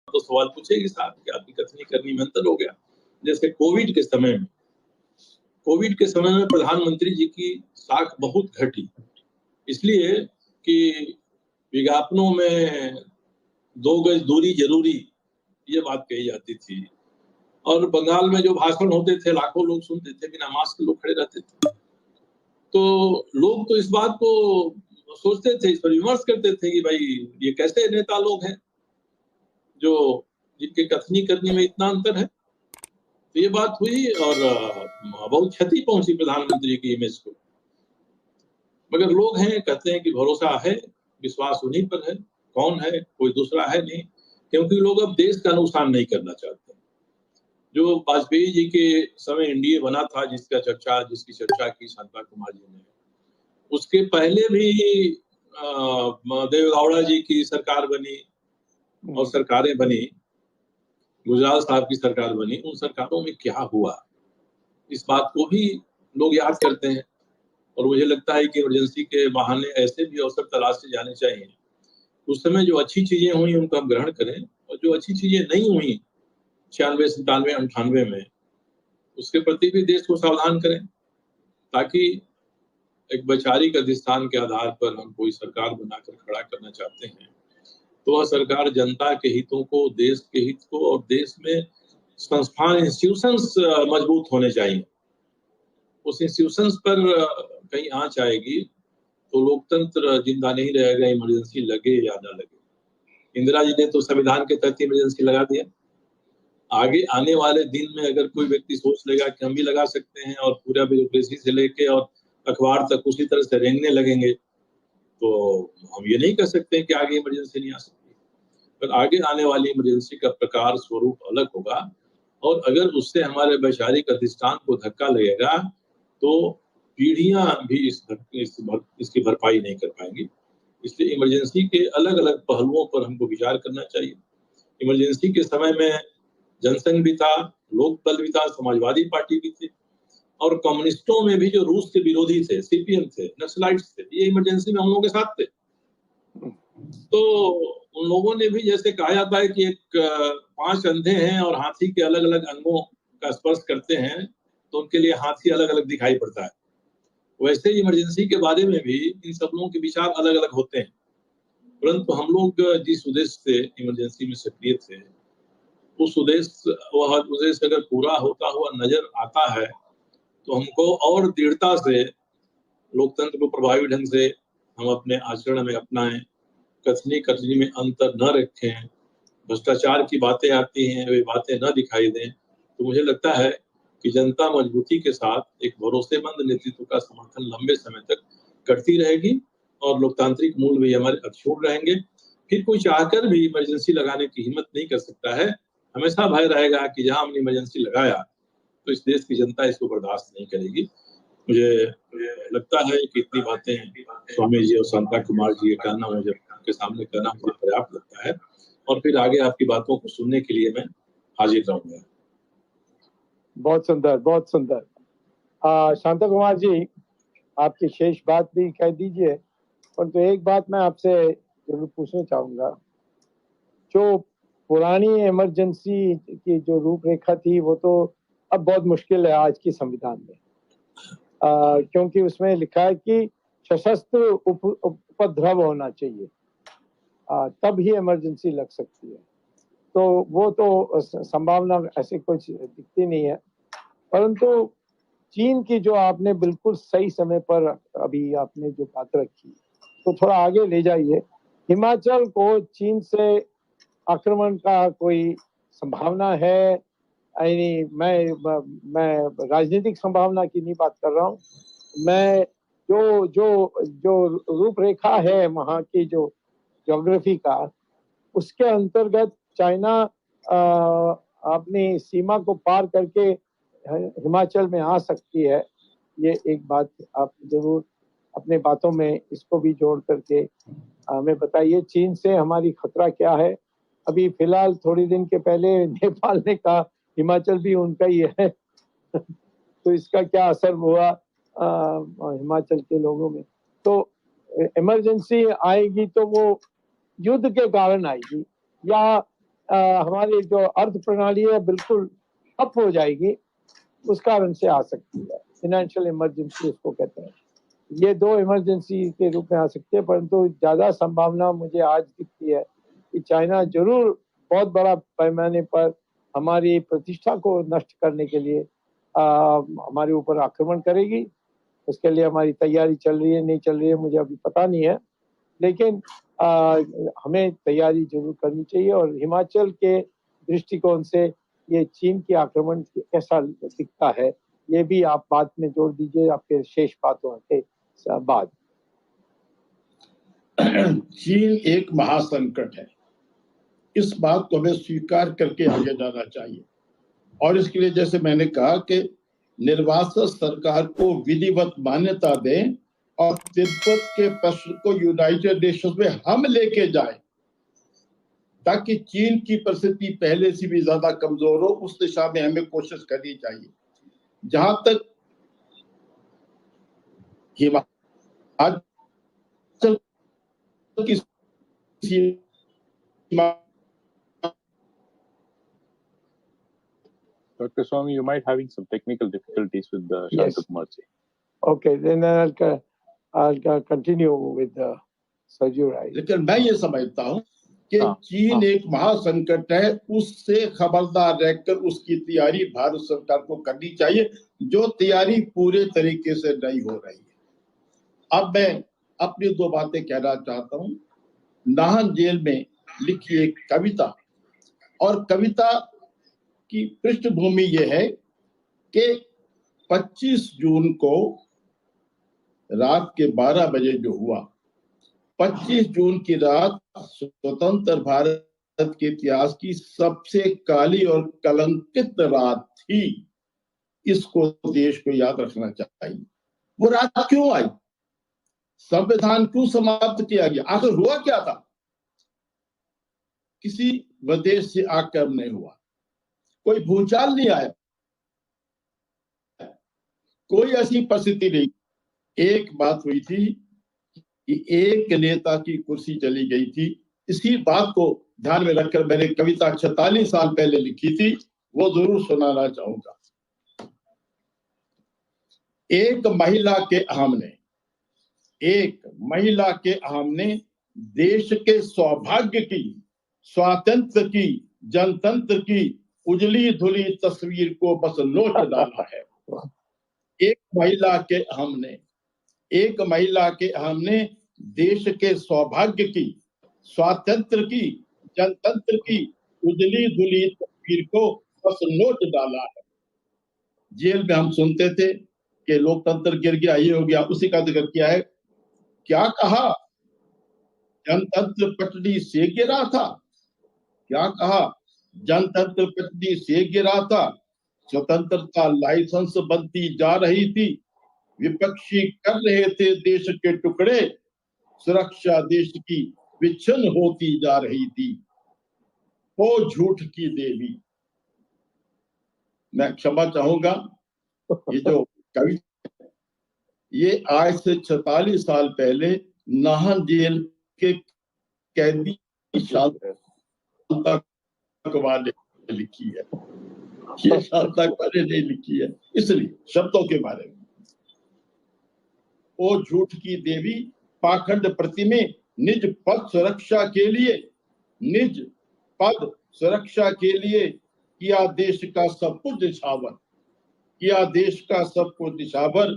तो सवाल पूछेगी साहब कि आपकी कथनी करनी में अंतर हो गया। जैसे कोविड के समय में प्रधानमंत्री जी की साख बहुत घटी, इसलिए कि विज्ञापनों में 2 गज दूरी जरूरी, ये बात कही जाती थी। और बंगाल में जो भाषण होते थे, लाखों लोग सुनते थे, बिना मास्क के लोग खड़े रहते थे। तो लोग तो इस बात को सोचते थे, इस पर विमर्श करते थे कि भाई ये कैसे नेता लोग हैं जो जिनके कथनी करने में इतना अंतर है। तो ये बात हुई और बहुत क्षति पहुंची प्रधानमंत्री की इमेज को। मगर लोग हैं, कहते हैं कि भरोसा है, विश्वास उन्हीं पर है, कौन है, कोई दूसरा है नहीं, क्योंकि लोग अब देश का नुकसान नहीं करना चाहते। जो वाजपेयी जी के समय एनडीए बना था, जिसकी चर्चा की शांता कुमार जी ने, उसके पहले भी देवेगौड़ा जी की सरकार बनी और सरकारें बनी, गुजराल साहब की सरकार बनी। उन सरकारों में क्या हुआ, इस बात को भी लोग याद करते हैं। और मुझे लगता है कि इमरजेंसी के बहाने ऐसे भी अवसर तलाशे जाने चाहिए। उस समय जो अच्छी चीजें हुई उनको हम ग्रहण करें, और जो अच्छी चीजें नहीं हुई 96, 97, 98 में, उसके प्रति भी देश को सावधान करें, ताकि एक वैचारिक अधिष्ठान के आधार पर हम कोई सरकार बनाकर खड़ा करना चाहते हैं, तो वह सरकार जनता के हितों को, देश के हित को, और देश में संस्थान, इंस्टीट्यूशंस मजबूत होने चाहिए। उस इंस्टीट्यूशंस पर कहीं आंच आएगी तो लोकतंत्र जिंदा नहीं रहेगा, इमरजेंसी लगे या ना लगे। इंदिरा जी ने तो संविधान के तहत इमरजेंसी लगा दिया। आगे आने वाले दिन में अगर कोई व्यक्ति सोच लेगा कि हम भी लगा सकते हैं और पूरा ब्यूरोक्रेसी से लेके और अखबार तक उसी तरह से रेंगने लगेंगे, तो हम ये नहीं कह सकते कि आगे इमरजेंसी नहीं आ सकती। पर आगे आने वाली इमरजेंसी का प्रकार, स्वरूप अलग होगा, और अगर उससे हमारे वैचारिक अधिष्ठान को धक्का लगेगा तो पीढ़ियां भी इसकी भरपाई नहीं कर पाएंगी। इसलिए इमरजेंसी के अलग अलग पहलुओं पर हमको विचार करना चाहिए। इमरजेंसी के समय में जनसंघ भी था, लोकदल भी था, समाजवादी पार्टी भी थी, और कम्युनिस्टों में भी जो रूस के विरोधी थे, सीपीएम थे, नक्सलाइट्स थे, ये इमरजेंसी में हम लोगों के साथ थे। तो उन लोगों ने भी, जैसे कहा जाता है कि एक 5 अंधे हैं और हाथी के अलग अलग अंगों का स्पर्श करते हैं तो उनके लिए हाथी अलग अलग दिखाई पड़ता है, वैसे इमरजेंसी के बारे में भी इन सब लोगों के विचार अलग अलग होते हैं। परंतु हम लोग जिस उद्देश्य से इमरजेंसी में सक्रिय थे, उस उद्देश्य अगर पूरा होता हुआ नजर आता है तो हमको और दृढ़ता से लोकतंत्र को प्रभावी ढंग से हम अपने आचरण में अपनाएं, कथनी में अंतर न रखें, भ्रष्टाचार की बातें आती हैं वे बातें न दिखाई दें, तो मुझे लगता है कि जनता मजबूती के साथ एक भरोसेमंद नेतृत्व का समर्थन लंबे समय तक करती रहेगी और लोकतांत्रिक मूल भी हमारे अक्षुण्ण रहेंगे। फिर कोई चाहकर भी इमरजेंसी लगाने की हिम्मत नहीं कर सकता है। हमेशा भय रहेगा कि जहां हमने इमरजेंसी लगाया तो इस देश की जनता इसको बर्दाश्त नहीं करेगी। मुझे लगता है कि इतनी बातें स्वामी जी और शांता कुमार जी के कहना मुझे आपके सामने कहना मुझे पर्याप्त लगता है, और फिर आगे आपकी बातों को सुनने के लिए मैं हाजिर रहूंगा। बहुत सुंदर, बहुत सुंदर। शांता कुमार जी, आपकी शेष बात भी कह दीजिए, परंतु एक बात मैं आपसे जरूर पूछना चाहूंगा। जो पुरानी इमरजेंसी की जो रूपरेखा थी वो तो अब बहुत मुश्किल है आज की संविधान में, क्योंकि उसमें लिखा है कि सशस्त्र उपद्रव होना चाहिए, तब ही इमरजेंसी लग सकती है। तो वो तो संभावना ऐसे कुछ दिखती नहीं है। परंतु चीन की जो आपने बिल्कुल सही समय पर अभी आपने जो बात रखी, तो थोड़ा आगे ले जाइए। हिमाचल को चीन से आक्रमण का कोई संभावना है? यानी मैं राजनीतिक संभावना की नहीं बात कर रहा हूँ, मैं जो जो जो रूपरेखा है वहाँ की, जो ज्योग्राफी का, उसके अंतर्गत चाइना अपनी सीमा को पार करके हिमाचल में आ सकती है। ये एक बात आप जरूर अपने बातों में इसको भी जोड़ करके हमें बताइए। चीन से हमारी खतरा क्या है? अभी फिलहाल थोड़ी दिन के पहले नेपाल ने कहा हिमाचल भी उनका ही है तो इसका क्या असर हुआ हिमाचल के लोगों में? तो इमरजेंसी आएगी तो वो युद्ध के कारण आएगी, या हमारी जो अर्थ प्रणाली है बिल्कुल ठप हो जाएगी, उस कारण से आ सकती है। फाइनेंशियल इमरजेंसी उसको कहते हैं। ये दो इमरजेंसी के रूप में आ सकती है, परंतु ज्यादा संभावना मुझे आज दिखती है कि चाइना जरूर बहुत बड़ा पैमाने पर हमारी प्रतिष्ठा को नष्ट करने के लिए हमारे ऊपर आक्रमण करेगी। उसके लिए हमारी तैयारी चल रही है, नहीं चल रही है मुझे अभी पता नहीं है, लेकिन हमें तैयारी जरूर करनी चाहिए। और हिमाचल के दृष्टिकोण से ये चीन के आक्रमण कैसा दिखता है, ये भी आप बात में जोड़ दीजिए आपके शेष बातों के बाद। चीन एक महासंकट है, इस बात को हमें स्वीकार करके आगे जाना चाहिए। और इसके लिए जैसे मैंने कहा कि निर्वासित सरकार को विधिवत मान्यता दें और तिब्बत के प्रश्न को यूनाइटेड नेशंस में हम लेके जाएं, ताकि चीन की परिस्थिति पहले से भी ज्यादा कमजोर हो। उस दिशा में हमें कोशिश करनी चाहिए। जहां तक हिमाचल की Dr. Swami, you might having some technical difficulties with the Shanta Kumar ji. Okay, then I'll continue with the surgery. लेकिन मैं ये समझता हूँ कि चीन एक महासंकट है, उससे खबरदार रहकर उसकी तैयारी भारत सरकार को करनी चाहिए, जो तैयारी पूरे तरीके से नहीं हो रही है। अब मैं अपनी दो बातें कहना चाहता हूँ। नाहन जेल में लिखी एक कविता, और कविता की पृष्ठभूमि यह है कि 25 जून को रात के 12 बजे जो हुआ, 25 जून की रात स्वतंत्र भारत के इतिहास की सबसे काली और कलंकित रात थी। इसको देश को याद रखना चाहिए। वो रात क्यों आई? संविधान क्यों समाप्त किया गया? आखिर हुआ क्या था? किसी विदेश से आक्रमण नहीं हुआ, कोई भूचाल नहीं आया, कोई ऐसी परिस्थिति नहीं। एक बात हुई थी कि एक नेता की कुर्सी चली गई थी। इसी बात को ध्यान में रखकर मैंने कविता 46 साल पहले लिखी थी, वो जरूर सुनाना चाहूंगा। एक महिला के अहम ने देश के सौभाग्य की, स्वातंत्र की, जनतंत्र की उजली धुली तस्वीर को बस नोच डाला है। एक महिला के अहम ने देश के सौभाग्य की, स्वातंत्र की, जनतंत्र की उजली धुली तस्वीर को बस नोच डाला है। जेल में हम सुनते थे कि लोकतंत्र गिर गया, ये हो गया, उसी का जिक्र किया है। क्या कहा? जनतंत्र पटरी से गिरा था। क्या कहा? जनतंत्र पटरी से गिरा था। स्वतंत्रता लाइसेंस बनती जा रही थी। विपक्षी कर रहे थे देश के टुकड़े। सुरक्षा देश की विच्छिन्न होती जा रही थी। ओ झूठ की देवी। मैं क्षमा चाहूंगा, ये जो कविता, ये आज से 46 साल पहले नाहन जेल के कैदी शांता कुमार ने लिखी है। ये शांता कुमार ने लिखी है, इसलिए शब्दों के बारे में। ओ झूठ की देवी, पाखंड प्रतिमे, निज पद सुरक्षा के लिए किया देश का सब कुछ निछावर,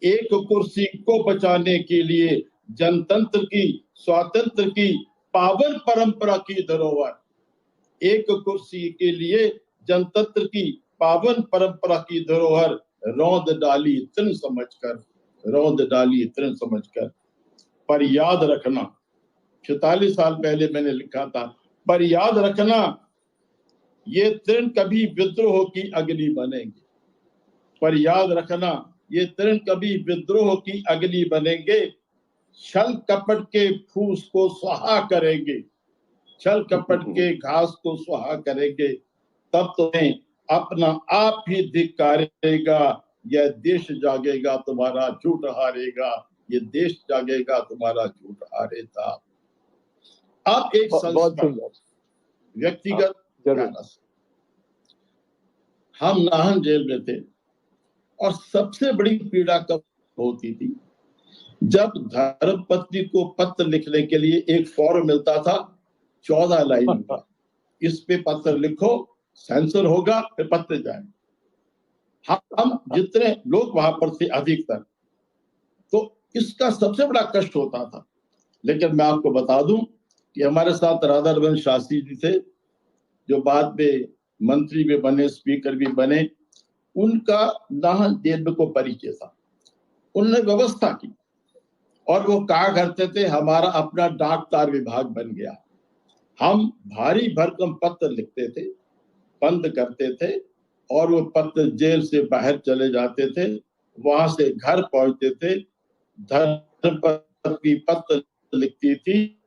एक कुर्सी को बचाने के लिए जनतंत्र की, स्वातंत्र की पावन परंपरा की धरोहर। एक कुर्सी के लिए जनतंत्र की पावन परंपरा की धरोहर रौंद डाली तृण समझकर। पर याद रखना, 46 साल पहले मैंने लिखा था, पर याद रखना, ये तृण कभी विद्रोह की अग्नि बनेंगे। पर याद रखना, ये तृण कभी विद्रोह की अग्नि बनेंगे। छल कपट के फूस को स्वाहा करेंगे, छल कपट के घास को स्वाहा करेंगे। तब तुम्हें अपना आप ही धिक्कारेगा। यह देश जागेगा, तुम्हारा झूठ हारेगा। ये देश जागेगा, तुम्हारा झूठ हारेगा। अब एक संस्था व्यक्तिगत जरूर। हम नाहन जेल में थे और सबसे बड़ी पीड़ा कब होती थी, जब धर्मपत्नी को पत्र लिखने के लिए एक फॉर्म मिलता था 14 लाइन का, इस पे पत्र लिखो, सेंसर होगा, फिर पत्र जाए। हम जितने लोग वहां पर थे अधिकतर, तो इसका सबसे बड़ा कष्ट होता था। लेकिन मैं आपको बता दूं कि हमारे साथ राधा रमन शास्त्री जी थे, जो बाद में मंत्री भी बने, स्पीकर भी बने। उनका नाहन जेल में को परिचय था, उन्होंने व्यवस्था की और वो कहा करते थे हमारा अपना डाक तार विभाग बन गया। हम भारी भरकम पत्र लिखते थे, बंद करते थे और वो पत्र जेल से बाहर चले जाते थे, वहां से घर पहुंचते थे, धर्मपत्नी पत्र लिखती थी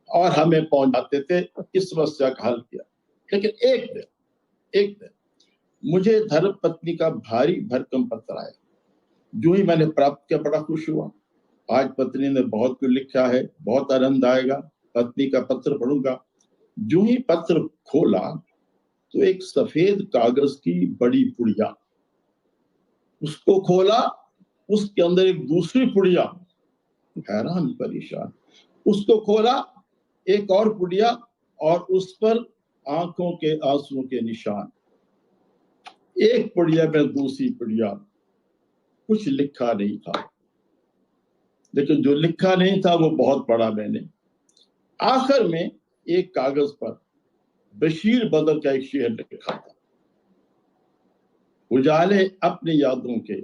और हमें पहुंचाते थे। इस समस्या का हल किया। लेकिन एक दिन मुझे धर्मपत्नी का भारी भरकम पत्र आया। जो ही मैंने प्राप्त किया, बड़ा खुश हुआ। आज पत्नी ने बहुत कुछ लिखा है, बहुत आनंद आएगा, पत्नी का पत्र पढ़ूंगा। जो ही पत्र खोला तो एक सफेद कागज की बड़ी पुड़िया, उसको खोला, उसके अंदर एक दूसरी पुड़िया, हैरान परेशान। उसको खोला, एक और पुड़िया और उस पर आंखों के आंसुओं के निशान। एक पुड़िया में दूसरी पुड़िया, कुछ लिखा नहीं था, लेकिन जो लिखा नहीं था वो बहुत पढ़ा मैंने। आखिर में एक कागज पर बशीर बदर का एक शेर लिखा था, उजाले अपनी यादों के